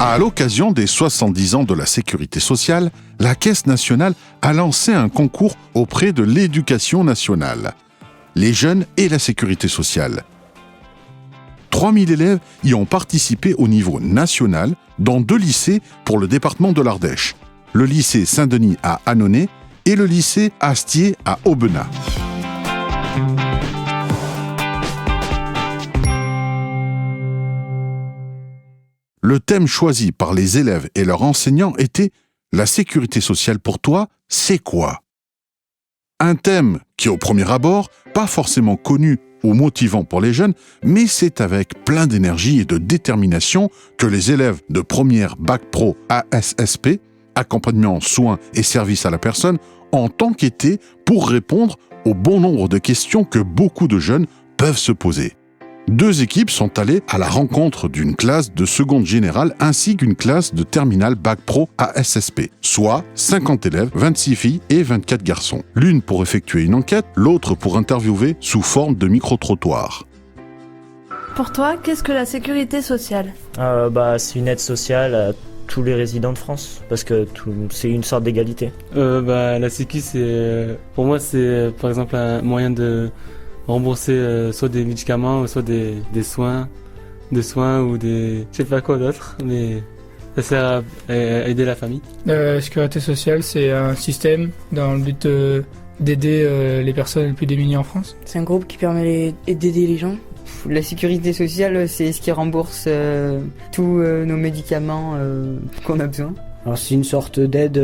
À l'occasion des 70 ans de la Sécurité sociale, la Caisse nationale a lancé un concours auprès de l'Éducation nationale, les jeunes et la Sécurité sociale. 3000 élèves y ont participé au niveau national dans 2 lycées pour le département de l'Ardèche, le lycée Saint-Denis à Annonay et le lycée Astier à Aubenas. Le thème choisi par les élèves et leurs enseignants était « La sécurité sociale pour toi, c'est quoi ?» Un thème qui, au premier abord, pas forcément connu ou motivant pour les jeunes, mais c'est avec plein d'énergie et de détermination que les élèves de première Bac Pro ASSP, accompagnement, soins et services à la personne, ont enquêté pour répondre au bon nombre de questions que beaucoup de jeunes peuvent se poser. 2 équipes sont allées à la rencontre d'une classe de seconde générale ainsi qu'une classe de terminale Bac Pro ASSP, soit 50 élèves, 26 filles et 24 garçons. L'une pour effectuer une enquête, l'autre pour interviewer sous forme de micro-trottoir. Pour toi, qu'est-ce que la sécurité sociale ? C'est une aide sociale à tous les résidents de France, parce que c'est une sorte d'égalité. La sécu, pour moi, c'est par exemple un moyen de rembourser soit des médicaments, soit des soins ou des je sais pas quoi d'autre, mais ça sert à aider la famille. La sécurité sociale, c'est un système dans le but d'aider les personnes les plus démunies en France. C'est un groupe qui permet d'aider les gens. La sécurité sociale, c'est ce qui rembourse tous nos médicaments qu'on a besoin. Alors c'est une sorte d'aide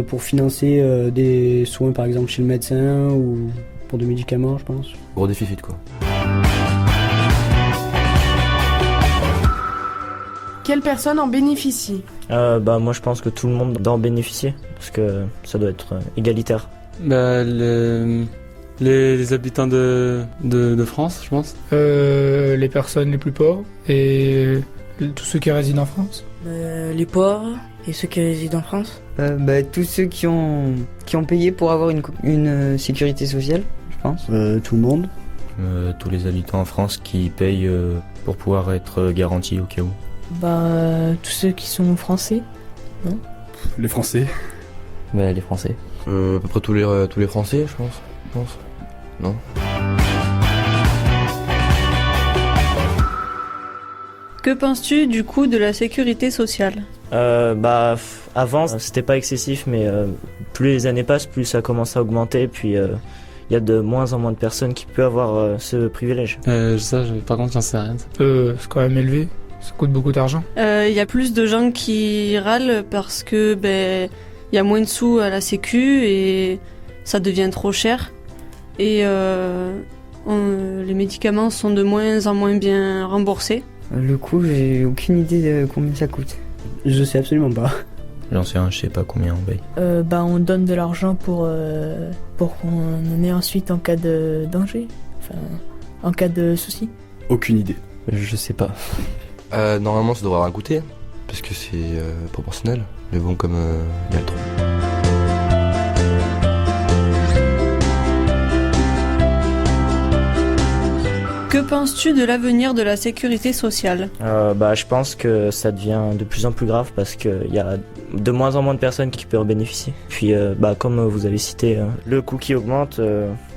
pour financer des soins par exemple chez le médecin ou pour des médicaments, je pense. Gros déficit quoi. Quelles personnes en bénéficient ? Moi je pense que tout le monde doit en bénéficier, parce que ça doit être égalitaire. Les habitants de France, je pense. Les personnes les plus pauvres et tous ceux qui résident en France. Les pauvres et ceux qui résident en France. Tous ceux qui ont payé pour avoir une sécurité sociale, je pense. Tout le monde. Tous les habitants en France qui payent pour pouvoir être garantis au cas où. Tous ceux qui sont français, non ? Les Français. Les Français. À peu près tous les Français, je pense. Non. Que penses-tu du coût de la sécurité sociale ? Avant c'était pas excessif, mais plus les années passent, plus ça commence à augmenter, puis il y a de moins en moins de personnes qui peuvent avoir ce privilège. Par contre j'en sais rien. C'est quand même élevé, ça coûte beaucoup d'argent. Il y a plus de gens qui râlent parce que il y a moins de sous à la sécu et ça devient trop cher. Et les médicaments sont de moins en moins bien remboursés. Le coût, j'ai aucune idée de combien ça coûte. Je sais absolument pas. J'en sais rien, je sais pas combien on paye. On donne de l'argent pour qu'on en ait ensuite en cas de danger, en cas de souci. Aucune idée. Je sais pas. Normalement ça devrait rien coûter, parce que c'est proportionnel. Mais bon, comme il y a trop. Que penses-tu de l'avenir de la sécurité sociale ? Je pense que ça devient de plus en plus grave, parce qu'il y a de moins en moins de personnes qui peuvent en bénéficier. Puis comme vous avez cité, le coût qui augmente,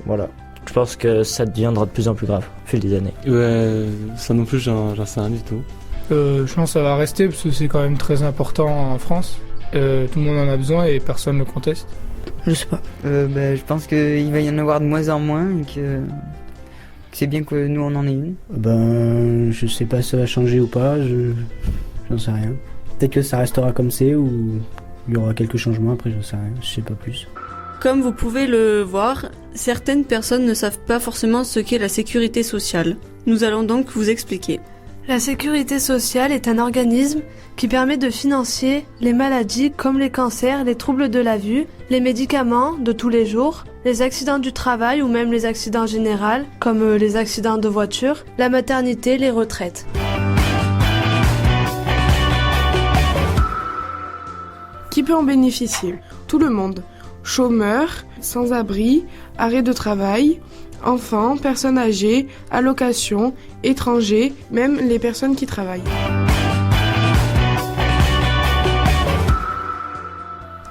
voilà. Je pense que ça deviendra de plus en plus grave au fil des années. Ça non plus, j'en sais rien du tout. Je pense que ça va rester parce que c'est quand même très important en France. Tout le monde en a besoin et personne ne le conteste. Je sais pas. Je pense qu'il va y en avoir de moins en moins et que c'est bien que nous on en ait une. Je sais pas si ça va changer ou pas, j'en sais rien. Peut-être que ça restera comme c'est ou il y aura quelques changements, après j'en sais rien, je sais pas plus. Comme vous pouvez le voir, certaines personnes ne savent pas forcément ce qu'est la sécurité sociale. Nous allons donc vous expliquer. La sécurité sociale est un organisme qui permet de financer les maladies comme les cancers, les troubles de la vue, les médicaments de tous les jours, les accidents du travail ou même les accidents généraux comme les accidents de voiture, la maternité, les retraites. Qui peut en bénéficier ? Tout le monde. Chômeurs, sans-abri, arrêt de travail, enfants, personnes âgées, allocations, étrangers, même les personnes qui travaillent.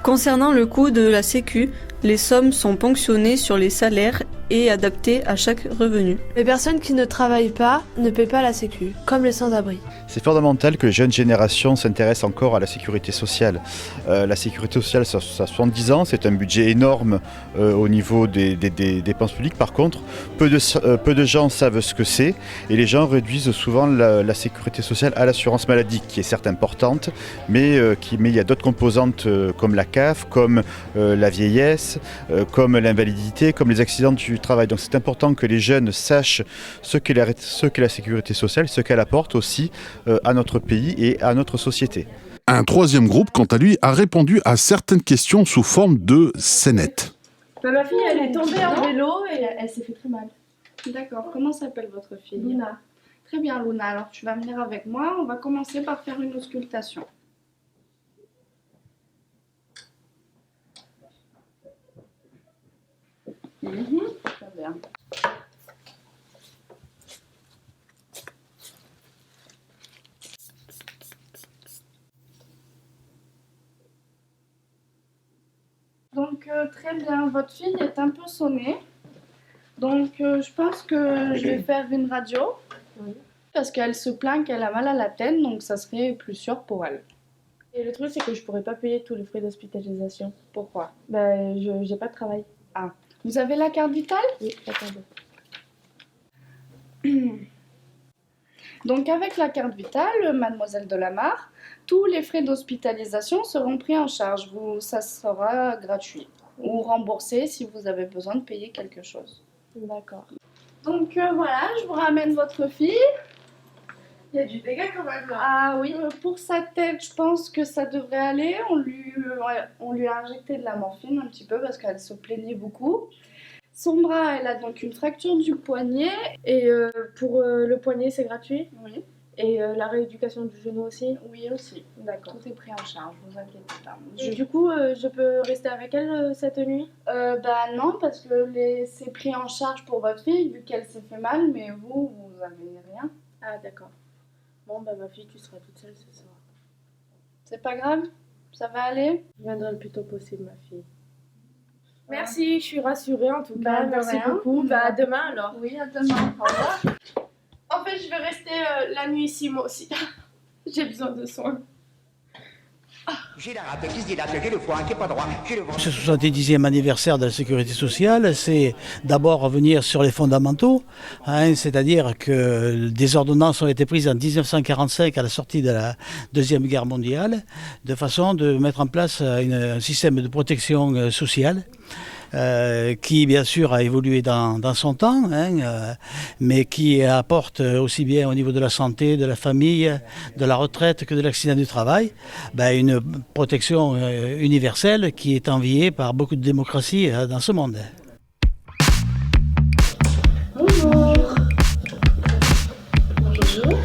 Concernant le coût de la Sécu, les sommes sont ponctionnées sur les salaires et adaptées à chaque revenu. Les personnes qui ne travaillent pas ne paient pas la Sécu, comme les sans-abri. C'est fondamental que les jeunes générations s'intéressent encore à la sécurité sociale. La sécurité sociale, ça a 70 ans, c'est un budget énorme au niveau des dépenses publiques. Par contre, peu de gens savent ce que c'est et les gens réduisent souvent la sécurité sociale à l'assurance maladie, qui est certes importante, mais il y a d'autres composantes comme la CAF, comme la vieillesse, comme l'invalidité, comme les accidents du travail. Donc c'est important que les jeunes sachent ce qu'est la sécurité sociale, ce qu'elle apporte aussi à notre pays et à notre société. Un troisième groupe, quant à lui, a répondu à certaines questions sous forme de scénettes. Ma fille, elle est tombée en vélo et elle s'est fait très mal. D'accord. Comment s'appelle votre fille? Luna. Très bien, Luna. Alors, tu vas venir avec moi. On va commencer par faire une auscultation. Très bien. Donc, très bien. Votre fille est un peu sonnée. Donc, je pense que je vais faire une radio. Oui. Parce qu'elle se plaint qu'elle a mal à la tête, donc ça serait plus sûr pour elle. Et le truc, c'est que je pourrais pas payer tous les frais d'hospitalisation. Pourquoi? Ben, j'ai pas de travail. Ah. Vous avez la carte vitale? Oui, attendez. Donc, avec la carte vitale, mademoiselle Delamarre, tous les frais d'hospitalisation seront pris en charge. Ça sera gratuit ou remboursé si vous avez besoin de payer quelque chose. D'accord. Donc voilà, je vous ramène votre fille. Il y a du dégât quand même. Ah oui, pour sa tête, je pense que ça devrait aller. On lui a injecté de la morphine un petit peu parce qu'elle se plaignait beaucoup. Son bras, elle a donc une fracture du poignet. Et pour le poignet, c'est gratuit? Oui. Et la rééducation du genou aussi? Oui, aussi. D'accord. Tout est pris en charge, vous inquiétez pas. Et du coup, je peux rester avec elle cette nuit? Bah non, parce que c'est pris en charge pour votre fille, vu qu'elle s'est fait mal, mais vous avez rien. Ah d'accord. Bon, bah ma fille, tu seras toute seule ce soir. C'est pas grave? Ça va aller? Je viendrai le plus tôt possible, ma fille. Merci, je suis rassurée en tout cas. Merci beaucoup. Bah à demain alors. Oui, à demain. Au revoir. En fait, je vais rester la nuit ici, moi aussi. J'ai besoin de soins. J'ai la rate qui se dilate, j'ai le foie qui n'est pas droit, j'ai le ventre. Ce 70e anniversaire de la sécurité sociale, c'est d'abord revenir sur les fondamentaux, c'est-à-dire que des ordonnances ont été prises en 1945 à la sortie de la Deuxième Guerre mondiale, de façon de mettre en place un système de protection sociale. Qui bien sûr a évolué dans son temps, mais qui apporte aussi bien au niveau de la santé, de la famille, de la retraite que de l'accident du travail, une protection universelle qui est enviée par beaucoup de démocraties dans ce monde. Bonjour. Bonjour.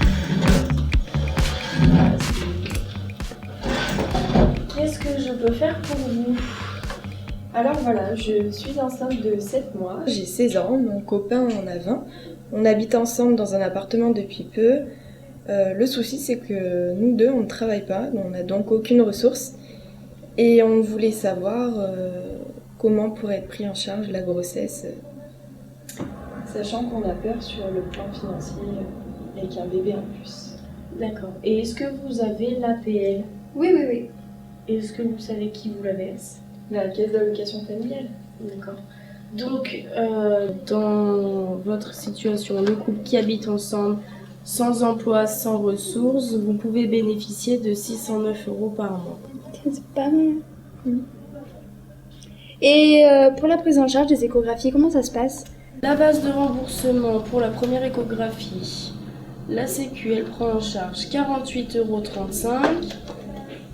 Qu'est-ce que je peux faire pour vous? Alors voilà, je suis enceinte de 7 mois, j'ai 16 ans, mon copain en a 20. On habite ensemble dans un appartement depuis peu. Le souci, c'est que nous deux, on ne travaille pas, on n'a donc aucune ressource. Et on voulait savoir comment pourrait être pris en charge la grossesse, sachant qu'on a peur sur le plan financier avec un bébé en plus. D'accord. Et est-ce que vous avez l'APL? Oui. Est-ce que vous savez qui vous la verse? La caisse d'allocation familiale. D'accord. Donc, dans votre situation, le couple qui habite ensemble, sans emploi, sans ressources, vous pouvez bénéficier de 609 € par mois. C'est pas mal. Et pour la prise en charge des échographies, comment ça se passe? La base de remboursement pour la première échographie, la Sécu, elle prend en charge 48,35 €.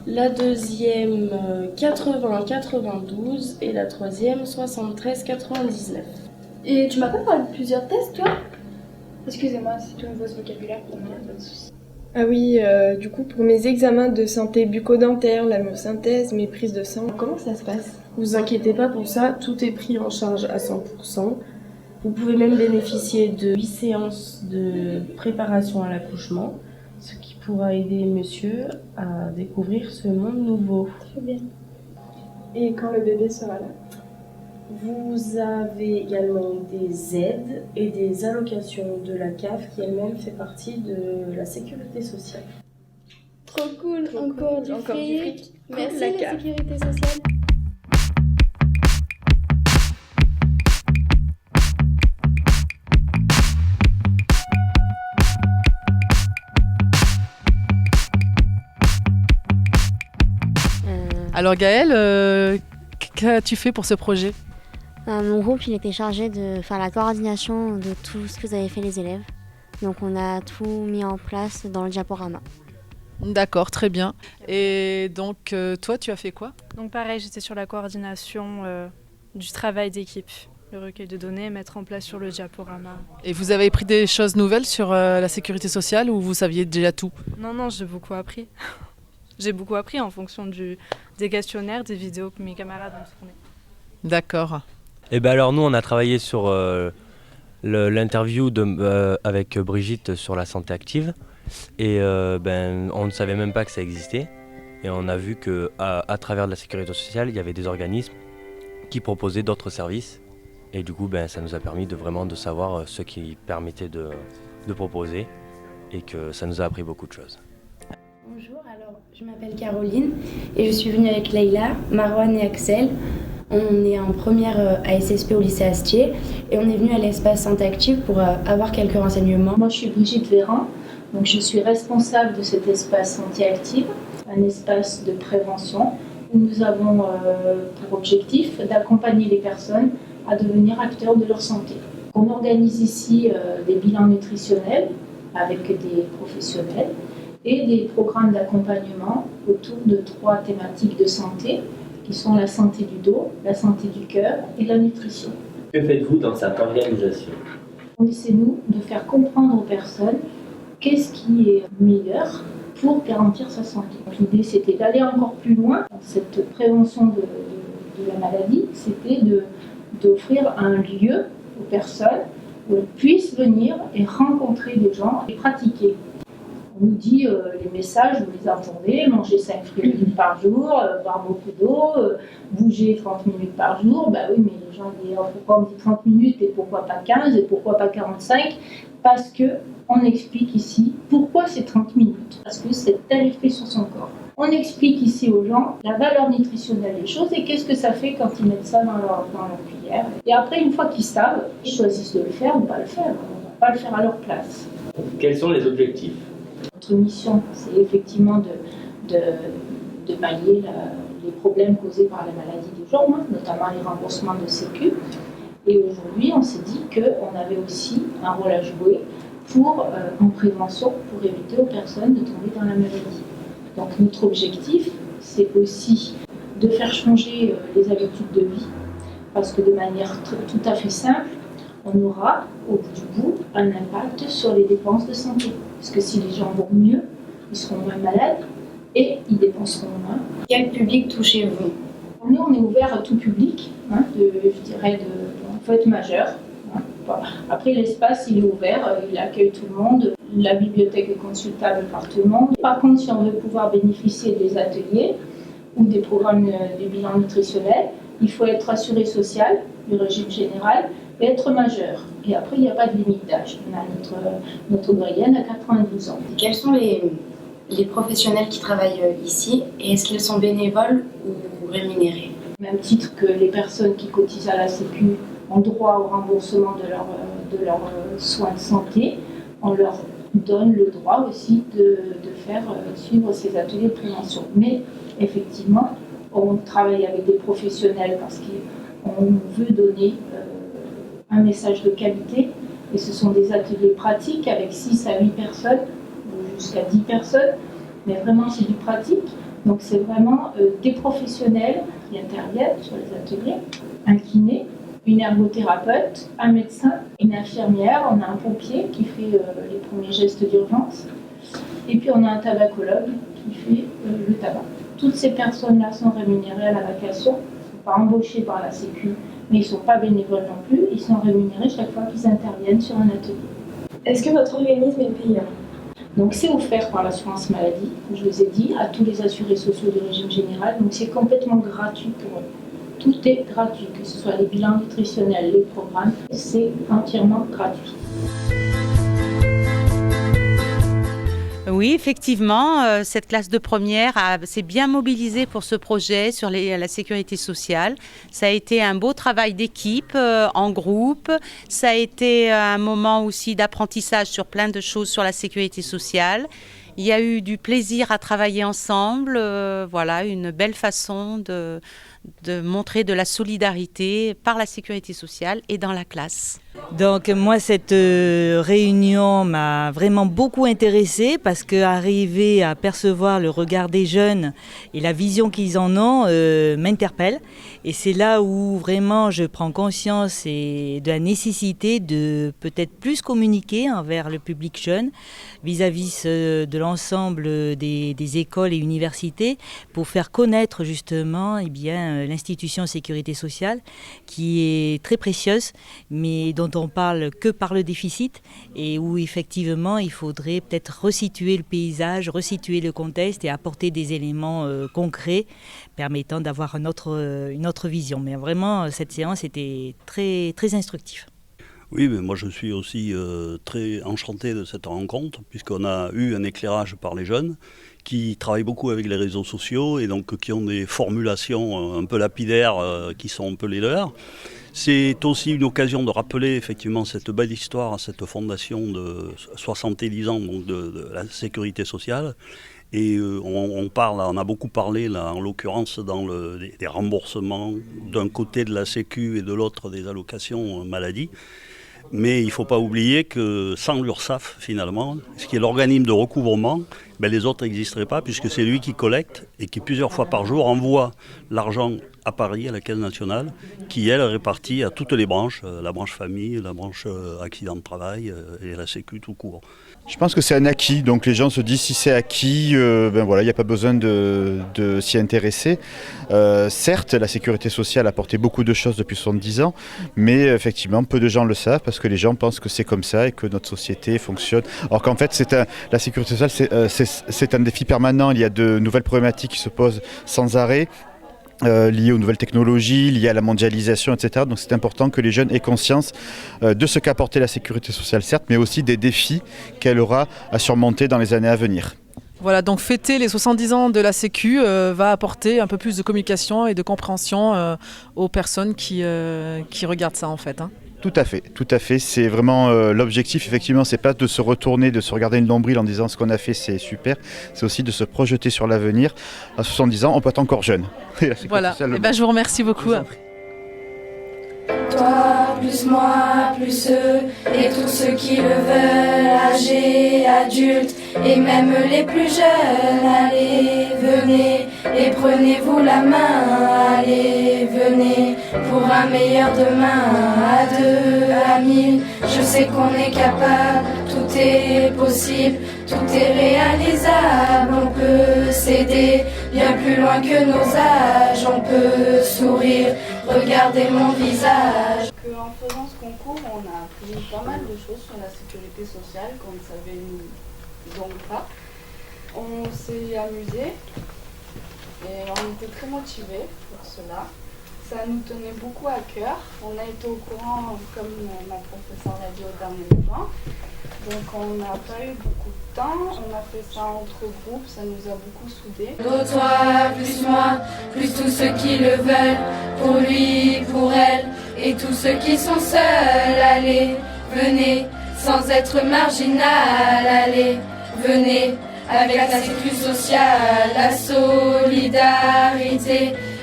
La deuxième 80,92 et la troisième 73,99. Et tu m'as pas parlé de plusieurs tests, toi? Excusez-moi, c'est tout nouveau ce vocabulaire pour moi, pas de soucis. Ah oui, du coup, pour mes examens de santé bucco-dentaire, la myosynthèse, mes prises de sang, comment ça se passe? Vous inquiétez pas pour ça, tout est pris en charge à 100%. Vous pouvez même bénéficier de 8 séances de préparation à l'accouchement, ce qui pourra aider monsieur à découvrir ce monde nouveau. Très bien. Et quand le bébé sera là? Vous avez également des aides et des allocations de la CAF qui elle-même fait partie de la sécurité sociale. Trop cool, encore du fric. Merci la la CAF. sécurité sociale. Alors Gaëlle, qu'as-tu fait pour ce projet? Mon groupe, il était chargé de faire la coordination de tout ce que vous avez fait les élèves. Donc on a tout mis en place dans le diaporama. D'accord, très bien. Et donc toi, tu as fait quoi? Donc pareil, j'étais sur la coordination du travail d'équipe, le recueil de données, mettre en place sur le diaporama. Et vous avez appris des choses nouvelles sur la sécurité sociale ou vous saviez déjà tout? Non, j'ai beaucoup appris. J'ai beaucoup appris en fonction des questionnaires, des vidéos que mes camarades ont tournées. D'accord. Et ben alors nous, on a travaillé sur l'interview avec Brigitte sur la santé active. Et on ne savait même pas que ça existait. Et on a vu qu'à travers de la sécurité sociale, il y avait des organismes qui proposaient d'autres services. Et du coup, ça nous a permis de savoir ce qu'ils permettaient de proposer. Et que ça nous a appris beaucoup de choses. Bonjour, alors je m'appelle Caroline et je suis venue avec Leïla, Marwan et Axel. On est en première ASSP au lycée Astier et on est venu à l'espace Santé Active pour avoir quelques renseignements. Moi je suis Brigitte Véran, donc je suis responsable de cet espace Santé Active, un espace de prévention où nous avons pour objectif d'accompagner les personnes à devenir acteurs de leur santé. On organise ici des bilans nutritionnels avec des professionnels et des programmes d'accompagnement autour de 3 thématiques de santé qui sont la santé du dos, la santé du cœur et la nutrition. Que faites-vous dans cette organisation? On essaie, nous, de faire comprendre aux personnes qu'est-ce qui est meilleur pour garantir sa santé. L'idée, c'était d'aller encore plus loin dans cette prévention de la maladie, c'était d'offrir un lieu aux personnes où elles puissent venir et rencontrer des gens et pratiquer. On nous dit les messages, vous les entendez, manger 5 fruits et légumes par jour, boire beaucoup d'eau, bouger 30 minutes par jour. Bah oui, mais les gens disent pourquoi on dit 30 minutes et pourquoi pas 15 et pourquoi pas 45? Parce qu'on explique ici pourquoi c'est 30 minutes. Parce que c'est tel effet sur son corps. On explique ici aux gens la valeur nutritionnelle des choses et qu'est-ce que ça fait quand ils mettent ça dans leur cuillère. Et après, une fois qu'ils savent, ils choisissent de le faire ou pas le faire. On ne va pas le faire à leur place. Quels sont les objectifs? Notre mission, c'est effectivement de pallier les problèmes causés par la maladie du genre, notamment les remboursements de sécu. Et aujourd'hui, on s'est dit qu'on avait aussi un rôle à jouer en prévention pour éviter aux personnes de tomber dans la maladie. Donc notre objectif, c'est aussi de faire changer les habitudes de vie, parce que de manière tout à fait simple, on aura, au bout du bout, un impact sur les dépenses de santé. Parce que si les gens vont mieux, ils seront moins malades et ils dépenseront moins. Quel public touchez-vous? Nous, on est ouvert à tout public, je dirais en fait majeur. Voilà. Après, l'espace, il est ouvert, il accueille tout le monde. La bibliothèque est consultable par tout le monde. Par contre, si on veut pouvoir bénéficier des ateliers ou des programmes de bilan nutritionnel, il faut être assuré social du régime général et être majeur. Et après, il n'y a pas de limite d'âge. On a notre moyenne à 92 ans. Quels sont les professionnels qui travaillent ici et est-ce qu'ils sont bénévoles ou rémunérés? Au même titre que les personnes qui cotisent à la Sécu ont droit au remboursement de leurs soins de santé, on leur donne le droit aussi de faire suivre ces ateliers de prévention. Mais effectivement, on travaille avec des professionnels parce qu'on veut donner un message de qualité et ce sont des ateliers pratiques avec 6 à 8 personnes ou jusqu'à 10 personnes, mais vraiment c'est du pratique. Donc c'est vraiment des professionnels qui interviennent sur les ateliers, un kiné, une ergothérapeute, un médecin, une infirmière, on a un pompier qui fait les premiers gestes d'urgence et puis on a un tabacologue qui fait le tabac. Toutes ces personnes-là sont rémunérées à la vacation, ils ne sont pas embauchés par la Sécu, mais ils ne sont pas bénévoles non plus, ils sont rémunérés chaque fois qu'ils interviennent sur un atelier. Est-ce que votre organisme est payant? Donc c'est offert par l'assurance maladie, comme je vous ai dit, à tous les assurés sociaux du régime général. Donc c'est complètement gratuit pour eux. Tout est gratuit, que ce soit les bilans nutritionnels, les programmes, c'est entièrement gratuit. Oui, effectivement, cette classe de première s'est bien mobilisée pour ce projet sur la sécurité sociale. Ça a été un beau travail d'équipe, en groupe. Ça a été un moment aussi d'apprentissage sur plein de choses sur la sécurité sociale. Il y a eu du plaisir à travailler ensemble. Voilà, une belle façon de montrer de la solidarité par la sécurité sociale et dans la classe. Donc moi cette réunion m'a vraiment beaucoup intéressée parce qu'arriver à percevoir le regard des jeunes et la vision qu'ils en ont m'interpelle. Et c'est là où vraiment je prends conscience de la nécessité de peut-être plus communiquer envers le public jeune vis-à-vis de l'ensemble des écoles et universités pour faire connaître justement l'institution sécurité sociale qui est très précieuse mais dont on parle que par le déficit et où effectivement il faudrait peut-être resituer le paysage, resituer le contexte et apporter des éléments concrets permettant d'avoir une autre vision. Mais vraiment cette séance était très, très instructive. Oui, mais moi je suis aussi très enchanté de cette rencontre puisqu'on a eu un éclairage par les jeunes qui travaillent beaucoup avec les réseaux sociaux et donc qui ont des formulations un peu lapidaires qui sont un peu les leurs. C'est aussi une occasion de rappeler effectivement cette belle histoire, cette fondation de 70 ans donc de la sécurité sociale. Et on a beaucoup parlé là, en l'occurrence des remboursements d'un côté de la Sécu et de l'autre des allocations maladie. Mais il ne faut pas oublier que sans l'URSSAF, finalement, ce qui est l'organisme de recouvrement, les autres n'existeraient pas puisque c'est lui qui collecte et qui plusieurs fois par jour envoie l'argent à Paris, à la Caisse nationale, qui elle est répartie à toutes les branches, la branche famille, la branche accident de travail et la Sécu tout court. Je pense que c'est un acquis, donc les gens se disent si c'est acquis, il n'y a pas besoin de s'y intéresser. Certes, la sécurité sociale a apporté beaucoup de choses depuis 70 ans, mais effectivement, peu de gens le savent parce que les gens pensent que c'est comme ça et que notre société fonctionne. Alors qu'en fait, la sécurité sociale, c'est un défi permanent, il y a de nouvelles problématiques qui se posent sans arrêt. Liées aux nouvelles technologies, liées à la mondialisation, etc. Donc c'est important que les jeunes aient conscience de ce qu'a apporté la sécurité sociale, certes, mais aussi des défis qu'elle aura à surmonter dans les années à venir. Voilà, donc fêter les 70 ans de la Sécu va apporter un peu plus de communication et de compréhension aux personnes qui regardent ça en fait. Tout à fait. C'est vraiment l'objectif, effectivement, c'est pas de se retourner, de se regarder le nombril en disant ce qu'on a fait, c'est super. C'est aussi de se projeter sur l'avenir. À 70 ans, on peut être encore jeune. Voilà, je vous remercie beaucoup. Toi, plus moi, plus eux, et tous ceux qui le veulent, âgés, adultes, et même les plus jeunes. Allez, venez, et prenez-vous la main. Allez, venez, pour un meilleur demain. À 2, à 1000, je sais qu'on est capable, tout est possible, tout est réalisable. On peut s'aider bien plus loin que nos âges, on peut sourire, regardez mon visage. En faisant ce concours, on a appris pas mal de choses sur la sécurité sociale qu'on ne savait donc pas. On s'est amusé et on était très motivés pour cela. Ça nous tenait beaucoup à cœur. On a été au courant, comme ma professeure l'a dit, au dernier moment. Donc on n'a pas eu beaucoup de temps, on a fait ça entre groupes, ça nous a beaucoup soudés. Toi, plus moi, plus tous ceux qui le veulent, pour lui, pour elle, et tous ceux qui sont seuls. Allez, venez, sans être marginal. Allez, venez, avec la sécurité sociale, la solidarité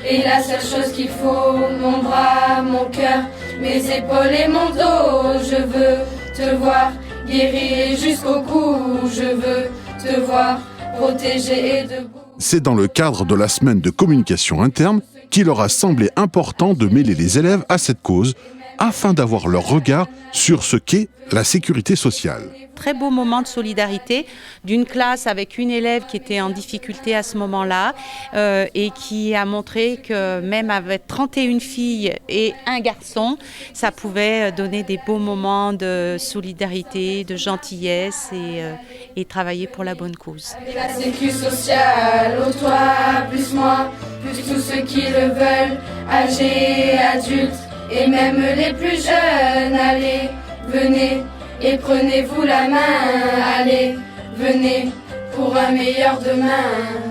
est la seule chose qu'il faut. Mon bras, mon cœur, mes épaules et mon dos. Je veux te voir guéri jusqu'au cou, je veux te voir protégé et debout. C'est dans le cadre de la semaine de communication interne qu'il leur a semblé important de mêler les élèves à cette cause afin d'avoir leur regard sur ce qu'est la sécurité sociale. Très beau moment de solidarité d'une classe avec une élève qui était en difficulté à ce moment-là et qui a montré que même avec 31 filles et un garçon, ça pouvait donner des beaux moments de solidarité, de gentillesse et travailler pour la bonne cause. La sécu sociale, au toi, plus moi, plus tous ceux qui le veulent, âgés, adultes et même les plus jeunes. Allez, venez et prenez-vous la main, allez, venez pour un meilleur demain.